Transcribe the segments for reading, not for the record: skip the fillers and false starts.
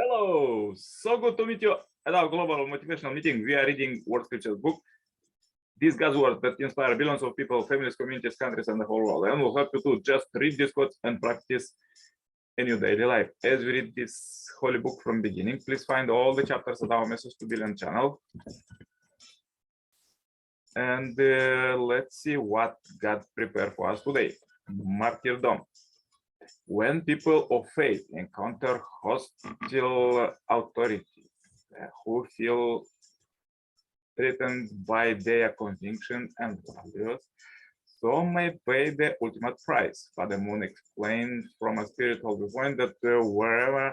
Hello, so good to meet you at our global motivational meeting. We are reading World Scriptures book. These God's words that inspire billions of people, families, communities, countries, and the whole world. And we'll help you to just read these quotes and practice in your daily life. As we read this holy book from beginning, please find all the chapters at our Message to Billion channel. And let's see what God prepared for us today. Martyrdom. When people of faith encounter hostile authorities who feel threatened by their conviction and values, some may pay the ultimate price. Father Moon explained from a spiritual viewpoint that wherever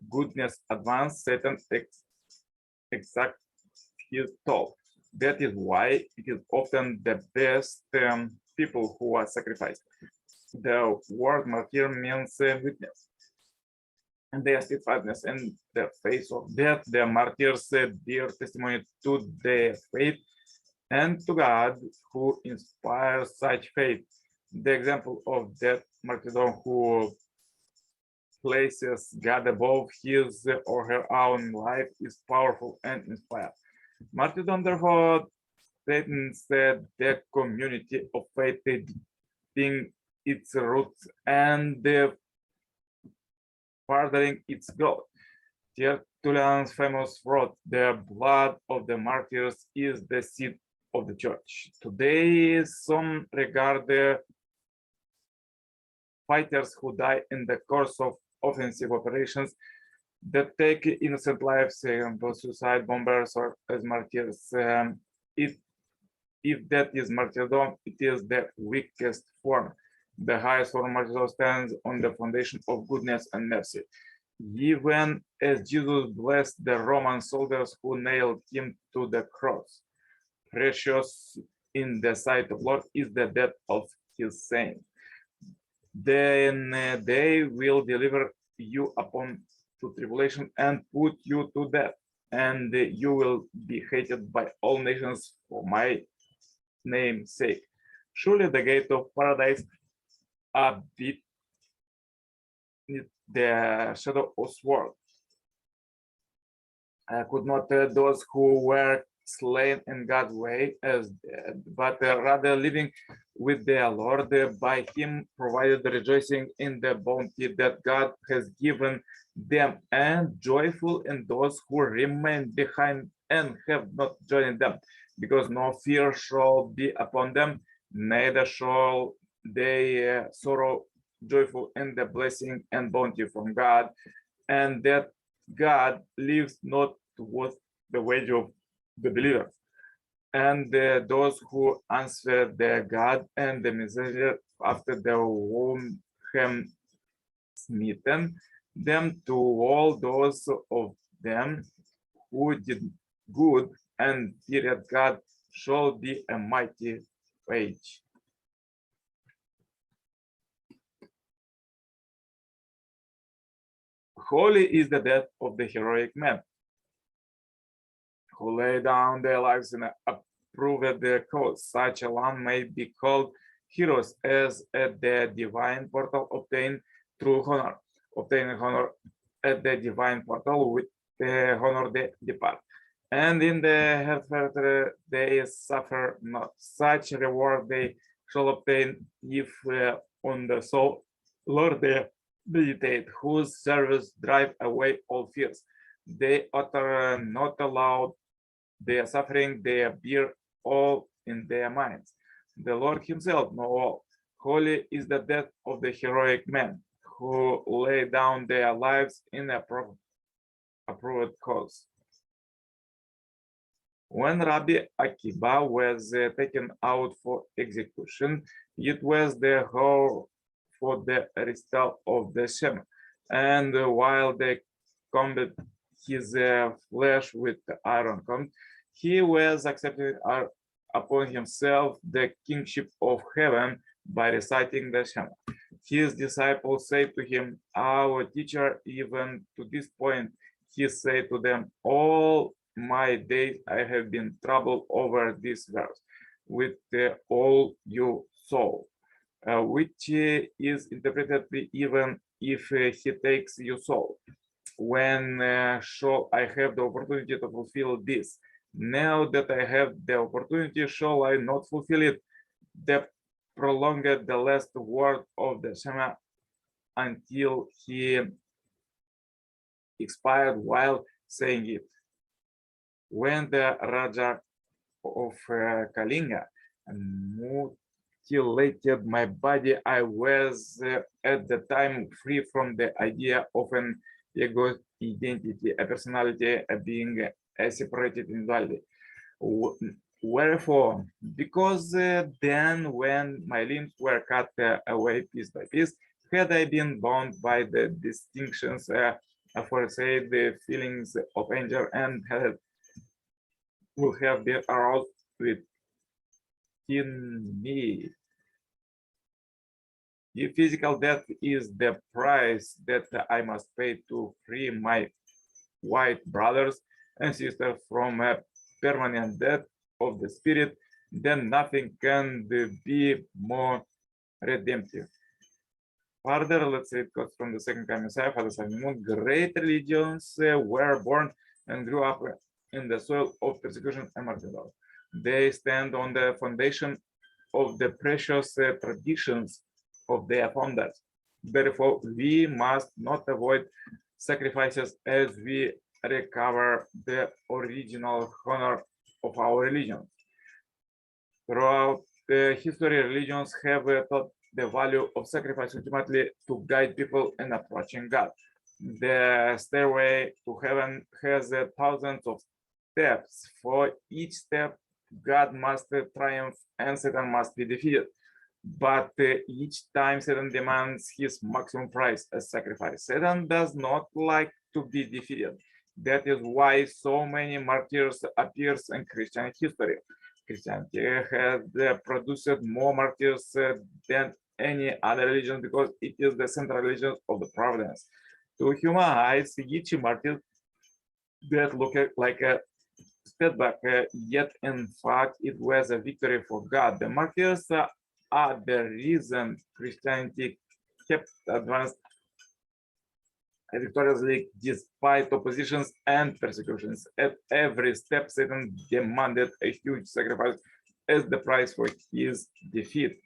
goodness advances, Satan exacts his toll. That is why it is often the best people who are sacrificed. The word martyr means witness, and their steadfastness in the face of death. The martyrs bear testimony to their faith and to God, who inspires such faith. The example of that martyrdom who places God above his or her own life is powerful and inspired. Martyrdom, therefore, threatens the community of faith, being its roots and furthering its growth. Tertullian's famous wrote, "The blood of the martyrs is the seed of the church." Today, some regard the fighters who die in the course of offensive operations that take innocent lives, suicide bombers, or as martyrs. If that is martyrdom, it is the weakest form. The highest form of martyrdom stands on the foundation of goodness and mercy. Even as Jesus blessed the Roman soldiers who nailed him to the cross, precious in the sight of the Lord is the death of his saints. Then they will deliver you upon to tribulation and put you to death, and you will be hated by all nations for my name's sake. Surely the gate of paradise are beneath the shadow of sword. Could not those who were slain in God's way as dead, but rather living with their Lord, by him provided rejoicing in the bounty that God has given them, and joyful in those who remain behind and have not joined them, because no fear shall be upon them, neither shall they sorrow, joyful in the blessing and bounty from God, and that God leaves not towards the wage of the believers. And those who answer their God and the messenger after the whom have smitten them, to all those of them who did good and feared God shall be a mighty wage. Holy is the death of the heroic men who lay down their lives in a approved cause. Such a one may be called heroes, as at the divine portal obtain true honor. Obtaining honor at the divine portal, with the honor they depart. And in the hereafter they suffer not. Such reward they shall obtain if on the soul Lord they meditate, whose service drive away all fears. They utter not aloud their suffering, they bear all in their minds. The Lord himself know all. Holy is the death of the heroic men who lay down their lives in a approved cause. When Rabbi Akiba was taken out for execution, it was the whole for the restore of the Shem, and while they combat his flesh with the iron comb, he was accepted upon himself the kingship of heaven by reciting the Shema. His disciples say to him, "Our teacher, even to this point," he said to them, "All my days I have been troubled over this verse with all your soul," which is interpreted even if he takes your soul. When shall I have the opportunity to fulfill this? Now that I have the opportunity, shall I not fulfill it? The prolonged the last word of the Shema until he expired while saying it. When the Raja of Kalinga mutilated my body, I was at the time free from the idea of an ego identity, a personality, a being, a separated individuality. Wherefore, because then when my limbs were cut away piece by piece, had I been bound by the distinctions aforesaid, the feelings of anger and had would have been aroused within me. If physical death is the price that I must pay to free my white brothers and sisters from a permanent death of the spirit, then nothing can be more redemptive. Further, let's say it goes from the second coming Messiah, Father Simon, great religions were born and grew up in the soil of persecution and martyrdom. They stand on the foundation of the precious traditions of their founders. Therefore, we must not avoid sacrifices as we recover the original honor of our religion. Throughout the history, religions have taught the value of sacrifice ultimately to guide people in approaching God. The stairway to heaven has thousands of steps. For each step, God must triumph and Satan must be defeated. But each time Satan demands his maximum price as sacrifice. Satan does not like to be defeated. That is why so many martyrs appears in Christian history. Christianity has produced more martyrs than any other religion because it is the central religion of the providence. To human eyes, each martyr that looked like a setback, yet in fact it was a victory for God. The martyrs are the reason Christianity kept advanced victoriously despite oppositions and persecutions. At every step, Satan demanded a huge sacrifice as the price for his defeat.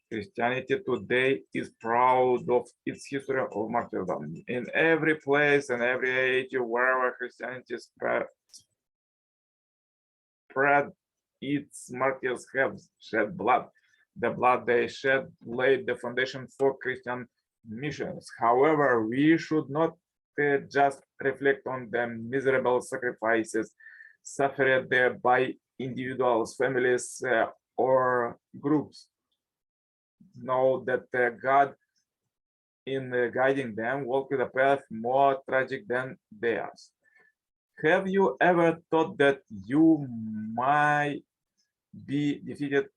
Christianity today is proud of its history of martyrdom. In every place and every age, wherever Christianity spread, its martyrs have shed blood. The blood they shed laid the foundation for Christian missions. However, we should not just reflect on the miserable sacrifices suffered by individuals, families, or groups. Know that God, in guiding them, walked a path more tragic than theirs. Have you ever thought that you might be defeated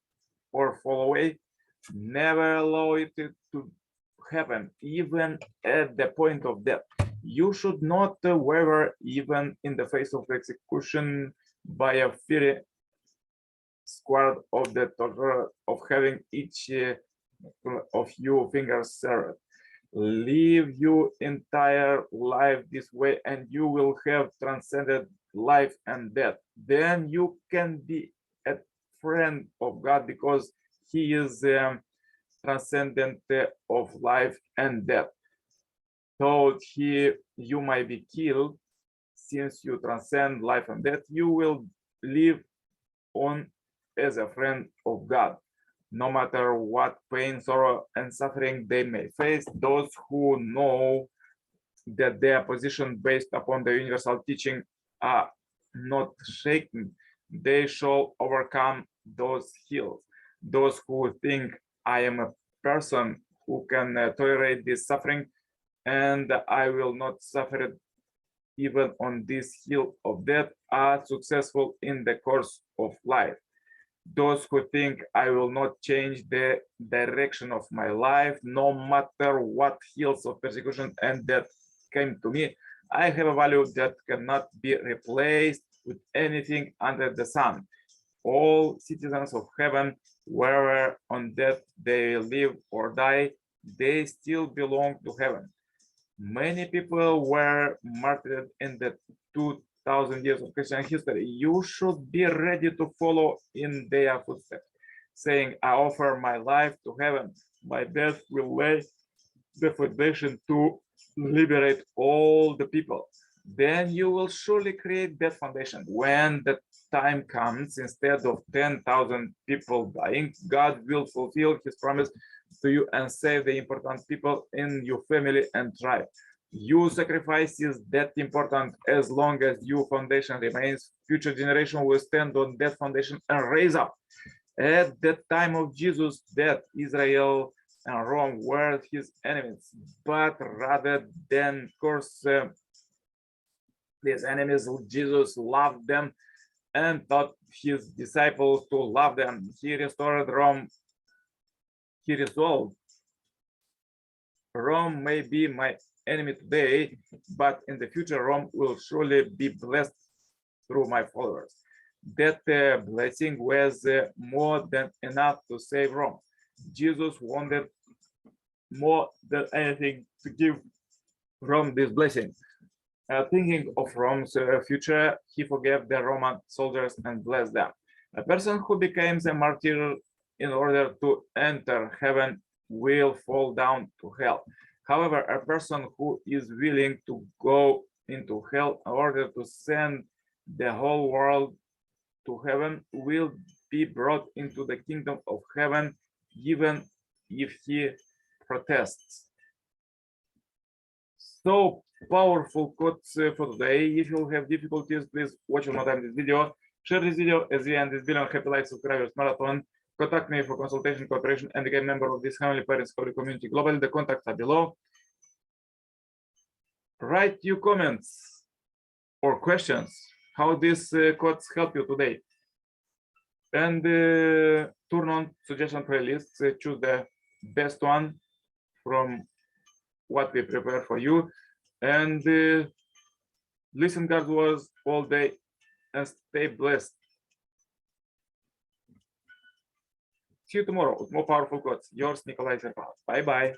or fall away? Never allow it to happen, even at the point of death. You should not waver even in the face of execution by a fiery squad of the torture of having each of your fingers severed. Live your entire life this way and you will have transcended life and death. Then you can be a friend of God because he is transcendent of life and death. Though you might be killed, since you transcend life and death, you will live on as a friend of God. No matter what pain, sorrow, and suffering they may face, those who know that their position based upon the universal teaching are not shaken, they shall overcome those hills. Those who think I am a person who can tolerate this suffering and I will not suffer it even on this hill of death are successful in the course of life. Those who think I will not change the direction of my life, no matter what hills of persecution and death came to me, I have a value that cannot be replaced with anything under the sun. All citizens of heaven, wherever on death they live or die, they still belong to heaven. Many people were martyred in the 2000 years of Christian history. You should be ready to follow in their footsteps, saying, I offer my life to heaven. My death will lay the foundation to liberate all the people. Then you will surely create that foundation. When the time comes, instead of 10,000 people dying, God will fulfill his promise to you and save the important people in your family and tribe. Your sacrifice is that important. As long as your foundation remains, future generation will stand on that foundation and raise up. At the time of Jesus' death, Israel and Rome were his enemies, but rather than curse these enemies, Jesus loved them and taught his disciples to love them. He restored Rome. He resolved, Rome may be my enemy today, but in the future, Rome will surely be blessed through my followers. That blessing was more than enough to save Rome. Jesus wanted more than anything to give Rome this blessing. Thinking of Rome's future, he forgave the Roman soldiers and blessed them. A person who becomes a martyr in order to enter heaven will fall down to hell. However, a person who is willing to go into hell in order to send the whole world to heaven will be brought into the kingdom of heaven, even if he protests. So powerful quotes for today. If you have difficulties, please watch one more time this video, share this video as we end this billion happy life subscribers marathon. Contact me for consultation, cooperation, and become a member of this Heavenly Parents Holy Community globally. The contacts are below. Write your comments or questions, how these quotes help you today. And turn on suggestion playlists, choose the best one from what we prepare for you, and listen God's words all day and stay blessed. See you tomorrow with more powerful quotes. Yours, Nicolae. Bye bye.